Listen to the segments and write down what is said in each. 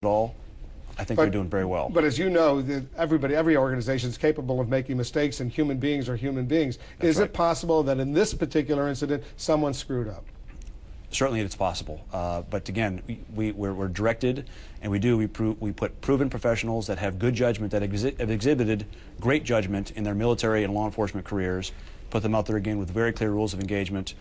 at all, I think they're doing very well. But as you know, every organization is capable of making mistakes, and human beings are human beings. Is it possible that in this particular incident, someone screwed up? Certainly it's possible. But again, we're directed, and we put proven professionals that have good judgment, that have exhibited great judgment in their military and law enforcement careers, put them out there again with very clear rules of engagement.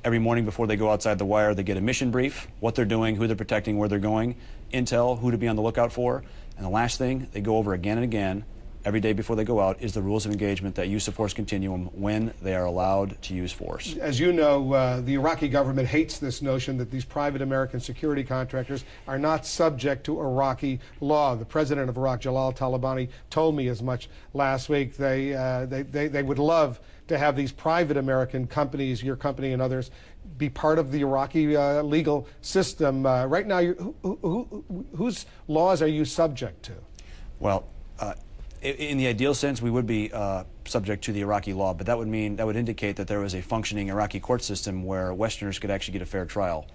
Every morning before they go outside the wire, they get a mission brief, what they're doing, who they're protecting, where they're going, intel, who to be on the lookout for. And the last thing they go over again and again every day before they go out is the rules of engagement, that use of force continuum, when they are allowed to use force. As you know, the Iraqi government hates this notion that these private American security contractors are not subject to Iraqi law. The president of Iraq, Jalal Talabani, told me as much last week. They would love to have these private American companies, your company and others, be part of the Iraqi legal system. Right now, whose laws are you subject to? Well, in the ideal sense, we would be subject to the Iraqi law, but that would indicate that there was a functioning Iraqi court system where Westerners could actually get a fair trial.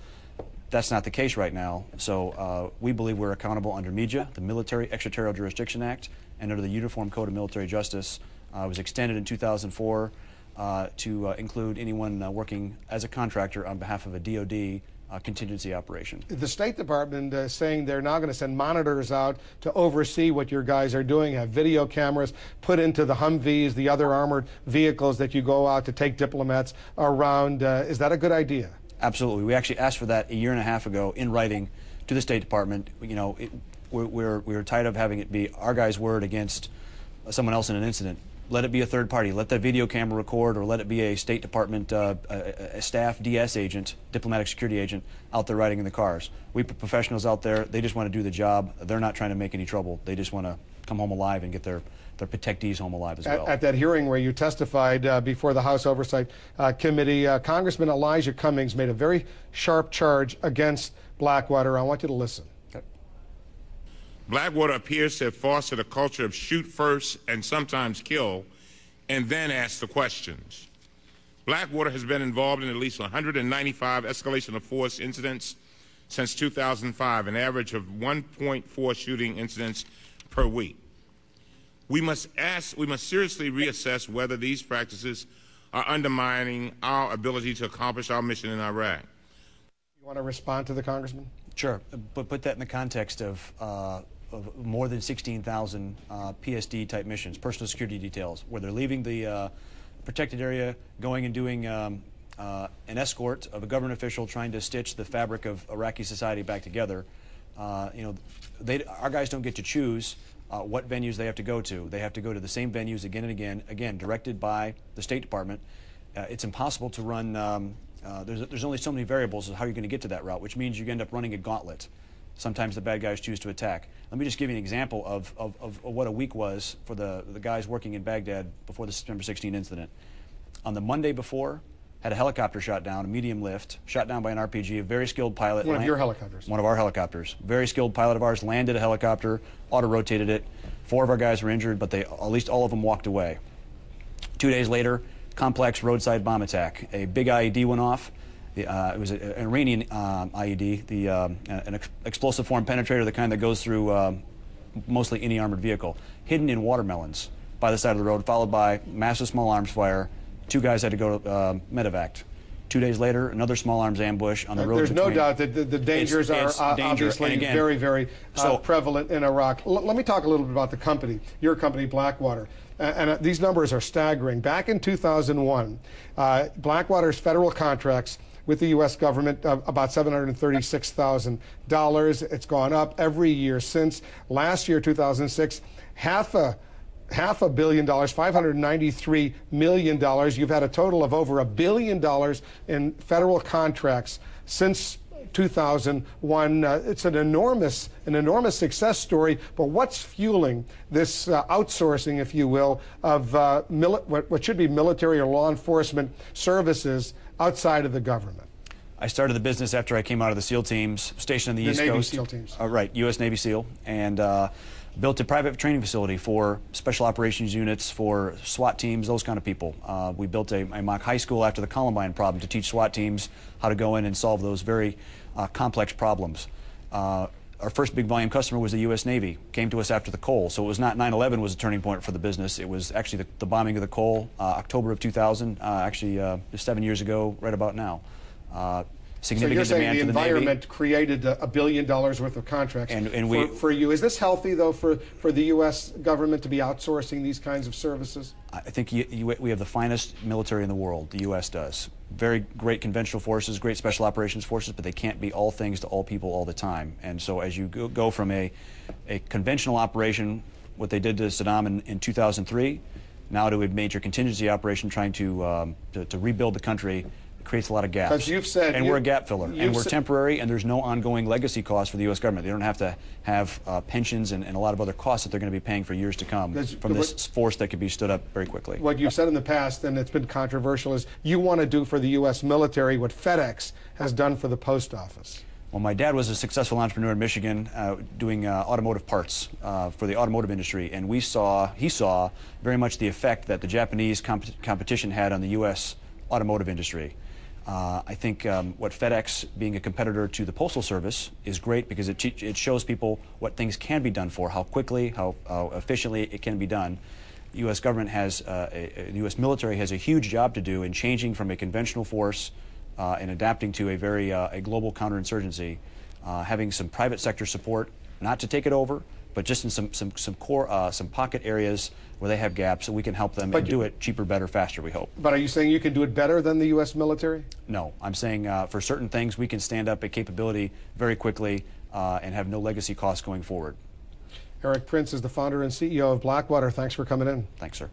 That's not the case right now, so we believe we're accountable under MIJA, the Military Extraterritorial Jurisdiction Act, and under the Uniform Code of Military Justice. It was extended in 2004 to include anyone working as a contractor on behalf of a DoD contingency operation. The State Department is saying they're now going to send monitors out to oversee what your guys are doing, have video cameras put into the Humvees, the other armored vehicles that you go out to take diplomats around. Is that a good idea? Absolutely. We actually asked for that a year and a half ago in writing to the State Department. You know, we're tired of having it be our guy's word against someone else in an incident. Let it be a third party. Let that video camera record, or let it be a State Department a staff DS agent, diplomatic security agent, out there riding in the cars. We put professionals out there. They just want to do the job. They're not trying to make any trouble. They just want to come home alive and get their protectees home alive as well. At that hearing where you testified before the House Oversight Committee, Congressman Elijah Cummings made a very sharp charge against Blackwater. I want you to listen. Blackwater appears to have fostered a culture of shoot first and sometimes kill, and then ask the questions. Blackwater has been involved in at least 195 escalation of force incidents since 2005, an average of 1.4 shooting incidents per week. We must seriously reassess whether these practices are undermining our ability to accomplish our mission in Iraq. You want to respond to the Congressman? Sure, but put that in the context of more than 16,000 PSD-type missions, personal security details, where they're leaving the protected area, going and doing an escort of a government official trying to stitch the fabric of Iraqi society back together. You know, our guys don't get to choose what venues they have to go to. They have to go to the same venues again and again, directed by the State Department. It's impossible to run. There's only so many variables of how you're going to get to that route, which means you end up running a gauntlet. Sometimes the bad guys choose to attack. Let me just give you an example of what a week was for the guys working in Baghdad before the September 16 incident. On the Monday before, had a helicopter shot down, a medium lift, shot down by an RPG, a very skilled pilot. One of your helicopters? One of our helicopters. Very skilled pilot of ours landed a helicopter, auto-rotated it. 4 of our guys were injured, but at least all of them walked away. 2 days later, complex roadside bomb attack. A big IED went off. It was an Iranian IED, an explosive form penetrator, the kind that goes through mostly any armored vehicle, hidden in watermelons by the side of the road, followed by massive small arms fire. 2 guys had to go to medevac. 2 days later, another small arms ambush on the road. There's no doubt that the dangers are obviously again, very prevalent in Iraq. Let me talk a little bit about the company, your company, Blackwater. And these numbers are staggering. Back in 2001, Blackwater's federal contracts with the U.S. government, about $736,000. It's gone up every year since. Last year, 2006, half a billion dollars, $593 million. You've had a total of over $1 billion in federal contracts since 2001. It's an enormous success story. But what's fueling this outsourcing, if you will, of what should be military or law enforcement services outside of the government? I started the business after I came out of the SEAL teams, stationed on the East Coast. Navy SEAL teams. Right, U.S. Navy SEAL, and built a private training facility for special operations units, for SWAT teams, those kind of people. We built a mock high school after the Columbine problem to teach SWAT teams how to go in and solve those very complex problems. our first big volume customer was the U.S. Navy, came to us after the coal. So it was not 9/11 was a turning point for the business. It was actually the bombing of the coal, October of 2000, actually 7 years ago, right about now. Significant so you're saying demand the for the environment Navy. created $1 billion worth of contracts for you. Is this healthy, though, for the U.S. government to be outsourcing these kinds of services? I think we have the finest military in the world, the U.S. does. Very great conventional forces, great special operations forces, but they can't be all things to all people all the time. And so as you go from a conventional operation, what they did to Saddam in 2003, now to a major contingency operation trying to rebuild the country, creates a lot of gaps. Because you've said, and we're a gap filler, and we're temporary, and there's no ongoing legacy costs for the U.S. government. They don't have to have pensions and a lot of other costs that they're going to be paying for years to come from this force that could be stood up very quickly. What you've said in the past, and it's been controversial, is you want to do for the U.S. military what FedEx has done for the post office. Well, my dad was a successful entrepreneur in Michigan doing automotive parts for the automotive industry, and he saw very much the effect that the Japanese competition had on the U.S. automotive industry. I think what FedEx, being a competitor to the Postal Service, is great because it shows people what things can be done for, how quickly, how efficiently it can be done. The U.S. government has, the U.S. military has a huge job to do in changing from a conventional force and adapting to a global counterinsurgency, having some private sector support, not to take it over, but just in some core, some pocket areas where they have gaps, so we can help them and do it cheaper, better, faster, we hope. But are you saying you can do it better than the U.S. military? No, I'm saying for certain things we can stand up a capability very quickly and have no legacy costs going forward. Erik Prince is the founder and CEO of Blackwater. Thanks for coming in. Thanks, sir.